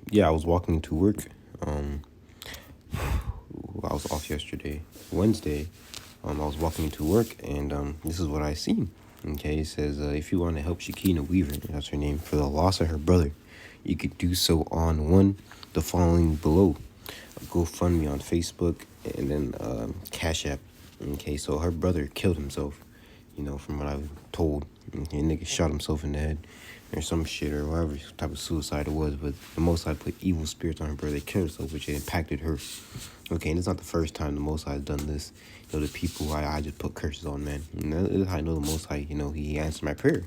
Yeah, I was walking to work. Um, I was off yesterday, Wednesday. I was walking into work, and this is what I seen. Okay, it says if you want to help Shakina Weaver, that's her name, for the loss of her brother, you could do so on the following below: GoFundMe on Facebook, and then Cash App. Okay, so her brother killed himself. From what I've told, okay, nigga shot himself in the head or some shit or whatever type of suicide it was. But the Most High put evil spirits on her brother. They killed herself, which impacted her. Okay, and it's not the first time the Most High has done this. The people I just put curses on, man. And that is how I know the Most High, he answered my prayer.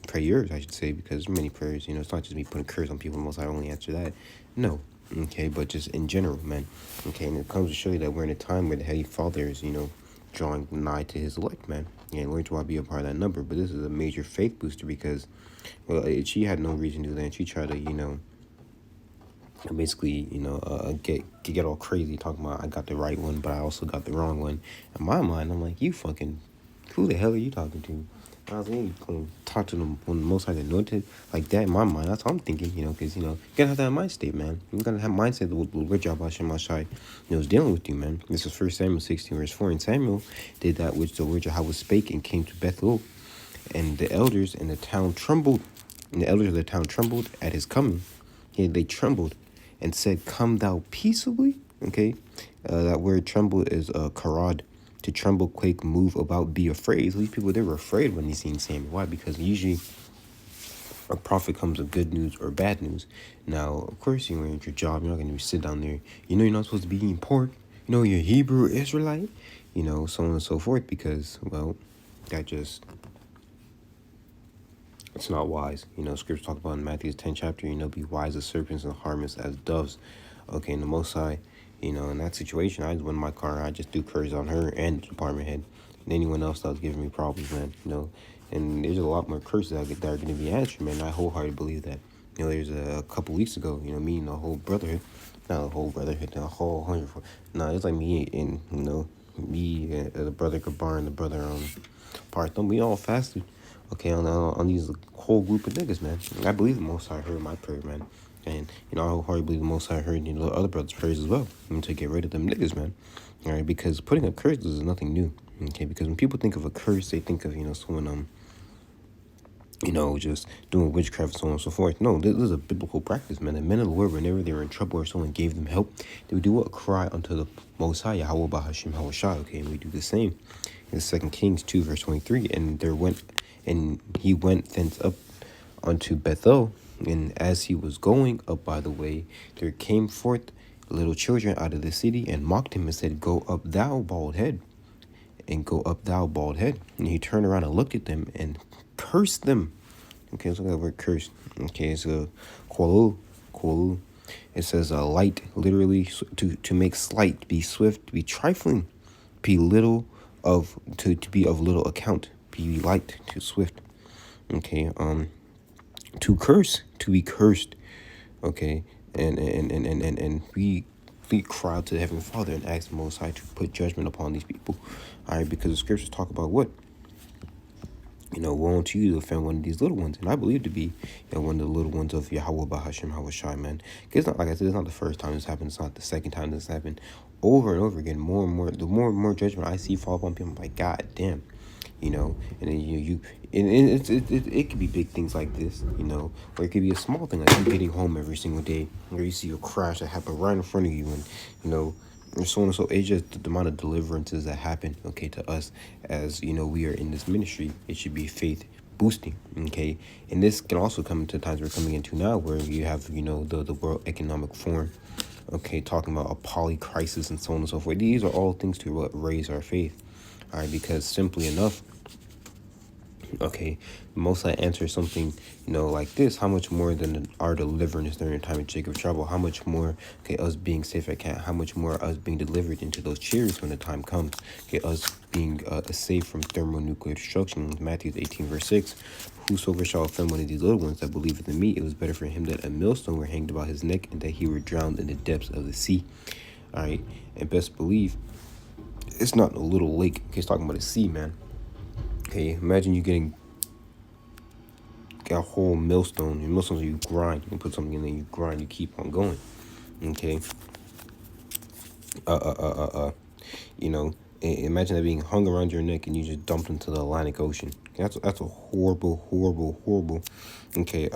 Prayers, I should say, because there's many prayers. It's not just me putting curse on people. The Most High only answer that. No. Okay, but just in general, man. Okay, and it comes to show you that we're in a time where the Heavenly Father is, drawing nigh to his elect, man. And learn to want to be a part of that number. But this is a major faith booster because, well, she had no reason to do that. And she tried to, basically, get all crazy talking about I got the right one, but I also got the wrong one. In my mind, I'm like, who the hell are you talking to? I was like, you talk to them when the Most High anointed like that. In my mind, that's what I'm thinking, because you gotta have that mind state, man. You gotta have mindset that what YAHAWASHI, is dealing with you, man. This is 1 Samuel 16 verse 4, and Samuel did that which the Lord Yahweh spake, and came to Bethel, and the elders in the town trembled, at his coming. Yeah, they trembled and said, "Come thou peaceably." Okay, that word "tremble" is karad. To tremble, quake, move about, be afraid. So these people, they were afraid when they seen Samuel. Why? Because usually a prophet comes with good news or bad news. Now, of course, you're at your job. You're not going to sit down there. You're not supposed to be eating pork. You're Hebrew Israelite. So on and so forth. Because, well, it's not wise. Scripture talk about in Matthew 10 chapter, be wise as serpents and harmless as doves. Okay, and the Most High, in that situation, I just went in my car. I just do curse on her and the department head and anyone else that was giving me problems, man. And there's a lot more curses that are going to be answered, man. I wholeheartedly believe that. There's a couple weeks ago, me and the whole brotherhood, not the whole brotherhood, the whole 100. No, it's like me and, the brother Gabar and the brother Parthon. We all fasted, okay, on these whole group of niggas, man. I believe the Most High heard my prayer, man. And, I wholeheartedly believe the Most High heard, the other brothers' prayers as well. To get rid of them niggas, man. All right, because putting a curse is nothing new, okay? Because when people think of a curse, they think of, someone, just doing witchcraft and so on and so forth. No, this is a biblical practice, man. The men of the Lord, whenever they were in trouble or someone gave them help, they would do what? Cry unto the Most High, YAHAWAH, BAHASHAM, HALAL, okay? And we do the same. In 2 Kings 2, verse 23, and he went thence up unto Bethel, and as he was going up by the way, there came forth little children out of the city, and mocked him, and said, Go up, thou bald head, and go up, thou bald head. And he turned around and looked at them, and cursed them. Okay, let's look at the word curse. Okay, it's a qualu. It says light, literally, to make slight, be swift, be trifling, be little of, to be of little account, be light, to swift. Okay, to curse, to be cursed. Okay, and we cry out to the Heavenly Father and ask the Most High to put judgment upon these people. All right, because the scriptures talk about what? Woe unto you to offend one of these little ones. And I believe to be one of the little ones of YAHAWAH, BAHASHAM, HAWASHI, man. Because it's not, like I said, it's not the first time this happened. It's not the second time this happened. Over and over again, more and more. The more and more judgment I see fall upon people, I'm like, God damn. And then it could be big things like this, or it could be a small thing like you getting home every single day, or you see a crash that happened right in front of you, and and so on and so. It's just the amount of deliverances that happen, okay, to us as we are in this ministry. It should be faith boosting, okay, and this can also come into times we're coming into now, where you have the World Economic Forum, okay, talking about a poly crisis and so on and so forth. These are all things to raise our faith. All right, because simply enough, okay, most I answer something, like this. How much more than our deliverance during the time of Jacob's trouble? How much more, okay, us being safe at camp? How much more us being delivered into those chariots when the time comes? Okay, us being safe from thermonuclear destruction. Matthew 18, verse 6. Whosoever shall offend one of these little ones that believeth in me, it was better for him that a millstone were hanged about his neck, and that he were drowned in the depths of the sea. All right, and best believe it's not a little lake. Okay, it's talking about a sea, man. Okay, imagine you getting a whole millstone. And millstones, you grind. You can put something in there, you grind, you keep on going. Okay. You know, imagine that being hung around your neck and you just dumped into the Atlantic Ocean. That's a horrible, horrible, horrible. Okay.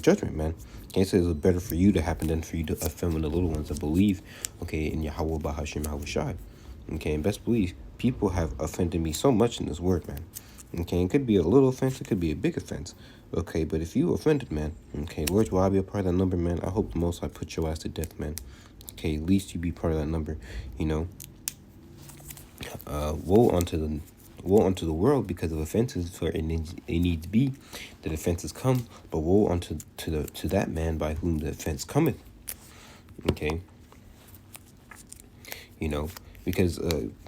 Judgment, man. Can't say it's better for you to happen than for you to offend the little ones that believe. Okay, in YAHAWAH, BAHASHAM, YAHAWASHI. Okay, and best believe people have offended me so much in this word, man. Okay, it could be a little offense, it could be a big offense. Okay, but if you offended, man, okay, Lord, will I be a part of that number, man? I hope the most I put your ass to death, man. Okay, at least you be part of that number, you know. Woe unto the world because of offenses, for it needs be that offenses come, but woe unto to that man by whom the offense cometh. Okay. You know, because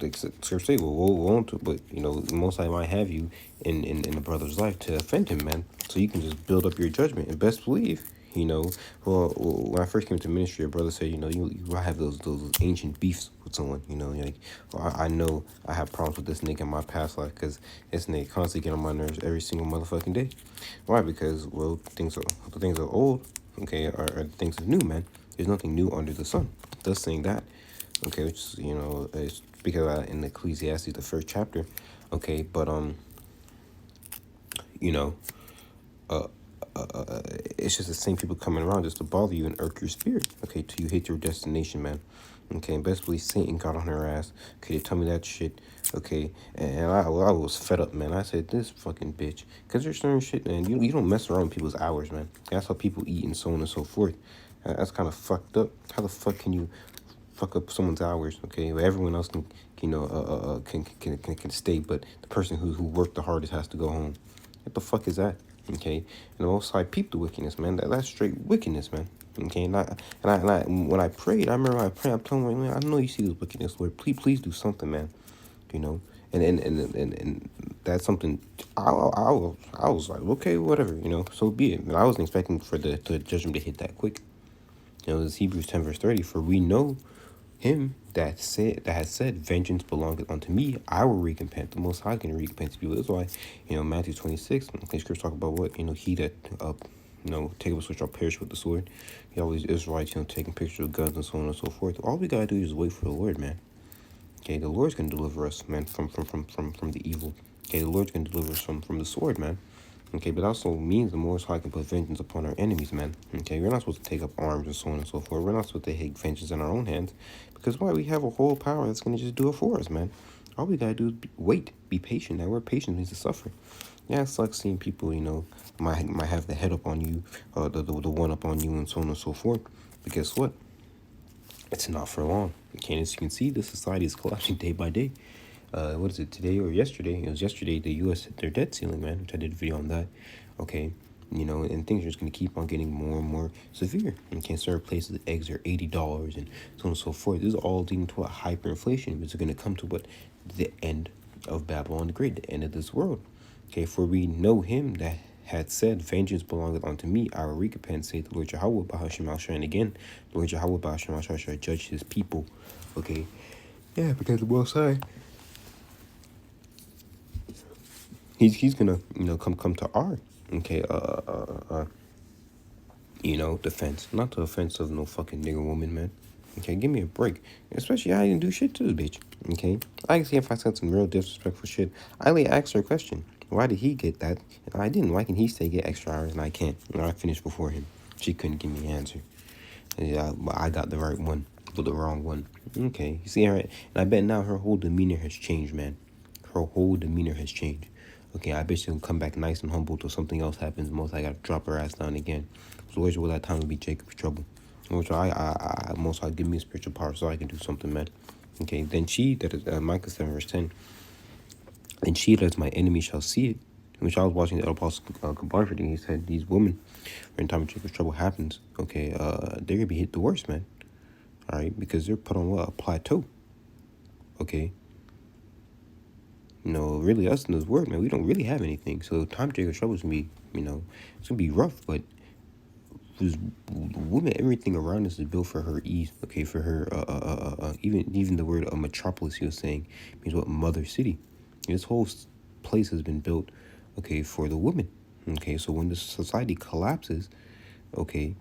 like scripture say, well, woe unto, but you know, the Most High might have you in a brother's life to offend him, man. So you can just build up your judgment and best believe. You know, well, when I first came to ministry, a brother said, you know, you have those ancient beefs with someone, you know, like, well, I know I have problems with this nigga in my past life because this nigga constantly get on my nerves every single motherfucking day. Why? Because, well, the things are old, okay, are things are new, man. There's nothing new under the sun. Thus saying that, okay, which is, you know, it's because in Ecclesiastes, the first chapter, okay, but you know, it's just the same people coming around just to bother you and irk your spirit, okay, till you hit your destination, man. Okay, and best believe Satan got on her ass. Okay, they tell me that shit. Okay, and I was fed up, man. I said, this fucking bitch. Because there's certain shit, man. You don't mess around with people's hours, man. That's how people eat and so on and so forth. That's kind of fucked up. How the fuck can you fuck up someone's hours? Okay, where everyone else can, you know, can stay, but the person who worked the hardest has to go home. What the fuck is that? Okay, and the Most High peep the wickedness, man. That's straight wickedness, man. Okay, and I when I prayed, I remember I prayed. I'm telling him, man, I know you see this wickedness, Lord. Please do something, man. You know, and that's something. I was like, okay, whatever, you know, so be it. And I wasn't expecting for the judgment to hit that quick. You know, it's Hebrews 10 verse 30. For we know him that has said, vengeance belongeth unto me, I will recompense. The Most High can recompense people. That's why, you know, Matthew 26, the scriptures talk about what, you know, he that you know, take up a sword shall perish with the sword. You know, all these Israelites, you know, taking pictures of guns and so on and so forth. All we gotta do is wait for the Lord, man. Okay, the Lord's gonna deliver us, man, from the evil. Okay, the Lord's gonna deliver us from the sword, man. Okay, but also means the Most High can put vengeance upon our enemies, man. Okay, we're not supposed to take up arms and so on and so forth. We're not supposed to take vengeance in our own hands. Because why? We have a whole power that's going to just do it for us, man. All we got to do is wait, be patient. That word patient means to suffer. Yeah, it sucks seeing people, you know, might have the head up on you, the one up on you and so on and so forth. But guess what? It's not for long. Okay, as you can see, the society is collapsing day by day. What is it, today or yesterday? It was yesterday the U.S. hit their debt ceiling, man, which I did a video on that. Okay, you know, and things are just going to keep on getting more and more severe. Okay, certain places, eggs are $80 and so on and so forth. This is all leading to a hyperinflation, which is going to come to what? The end of Babylon the Great, the end of this world. Okay, for we know him that had said, vengeance belongeth unto me, I will recompense, saith the Lord YAHAWAH, BAHASHAM, YAHAWASHI. And again, the Lord YAHAWAH, BAHASHAM, YAHAWASHI shall judge his people. Okay, yeah, because the Most High, he's gonna, you know, come to our, okay, you know, defense, not the offense of no fucking nigger woman, man. Okay, give me a break. Especially I didn't do shit to the bitch. Okay, I can see if I said some real disrespectful shit. I only asked her a question. Why did he get that and I didn't? Why can he stay get extra hours and I can't? You know, I finished before him. She couldn't give me an answer. Yeah, I got the right one, but the wrong one. Okay, you see her, and I bet now her whole demeanor has changed, man. Her whole demeanor has changed. Okay, I bet she'll come back nice and humble till something else happens. Most I gotta drop her ass down again. So where's will that time will be Jacob's trouble? Which most I give me spiritual power so I can do something, man. Okay, then she that is Micah 7 verse 10. And she that is my enemy shall see it. Which I was watching the Apostle Barford, and he said these women, when time of Jacob's trouble happens, okay, they're gonna be hit the worst, man. All right, because they're put on what? A plateau. Okay. You know, really, us in this world, man, we don't really have anything. So time of Jacob's trouble is gonna be, you know, it's gonna be rough, but this woman, everything around us is built for her ease. Okay, for her, even the word metropolis, he was saying, means what? Mother city. This whole place has been built, okay, for the woman. Okay, so when the society collapses, okay,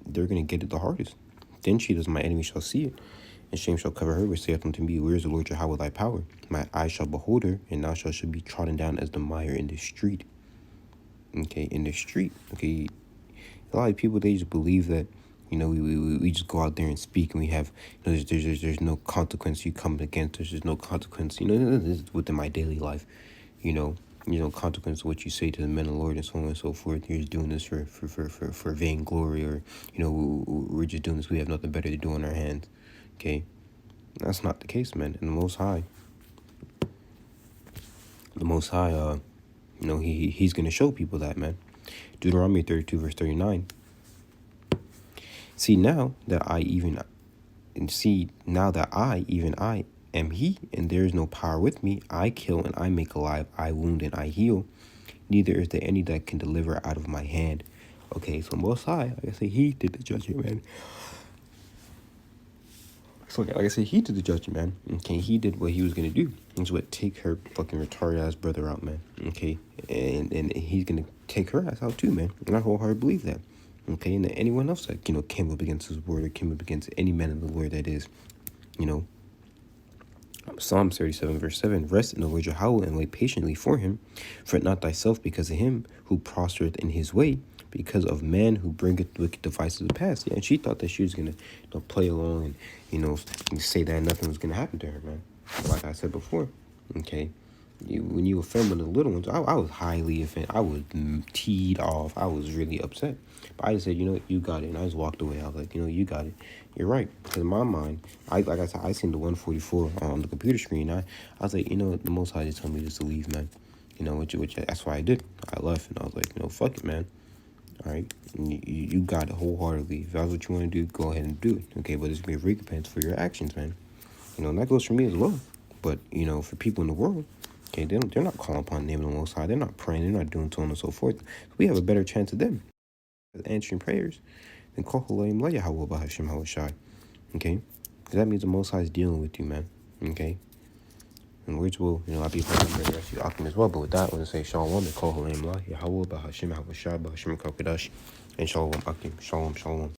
they're going to get it the hardest. Then she does, my enemy shall see it, and shame shall cover her, which saith unto me, where is the Lord Yahweh thy power? My eyes shall behold her, and thou shalt be trodden down as the mire in the street. Okay, in the street. Okay, a lot of people, they just believe that, you know, we just go out there and speak, and we have, you know, there's no consequence you come against us. There's no consequence, you know, this is within my daily life, you know. You know, consequence of what you say to the men of the Lord and so on and so forth. You're just doing this for vainglory, or, you know, we're just doing this. We have nothing better to do on our hands. Okay, that's not the case, man. And the Most High, you know, he's gonna show people that, man. Deuteronomy 32 verse 39. See now that I even I am he, and there is no power with me. I kill and I make alive, I wound and I heal. Neither is there any that can deliver out of my hand. Okay, so Most High, like I say, he did the judgment, man. So like I said, he did the judgment, man. Okay, he did what he was gonna do. He's what, take her fucking retarded ass brother out, man. Okay, and he's gonna take her ass out too, man. And I wholeheartedly believe that. Okay, and anyone else that, you know, came up against his word, or came up against any man of the Lord, that is, you know. Psalm 37 verse 7. Rest in the Lord Yahweh and wait patiently for him. Fret not thyself because of him who prospereth in his way, because of man who bringeth wicked devices to pass. Yeah, and she thought that she was gonna, you know, play along and, you know, say that nothing was gonna happen to her, man. But like I said before, okay, when you offend one of the little ones, I was highly offended. I was teed off. I was really upset. But I just said, you know what, you got it. And I just walked away. I was like, you know, you got it. You're right. Because in my mind, like I said, I seen the 144 on the computer screen. I was like, you know what, the Most High just told me just to leave, man. You know, which that's why I did. I left, and I was like, you know, fuck it, man. All right, you got it wholeheartedly. If that's what you want to do, go ahead and do it. Okay, but there's gonna be a recompense for your actions, man. You know, and that goes for me as well. But, you know, for people in the world, okay, they're not calling upon the name of the Most High. They're not praying. They're not doing so on and so forth. We have a better chance of them answering prayers than YAHAWAH BAHASHAM HALAL. Okay, because that means the Most High is dealing with you, man. Okay, and words will, you know, I'll be holding the rest of you Akim as well. But with that, I want to say Shalom and YAHAWAH BAHASHAM HALAL QADASH and Shalom Akim. Shalom.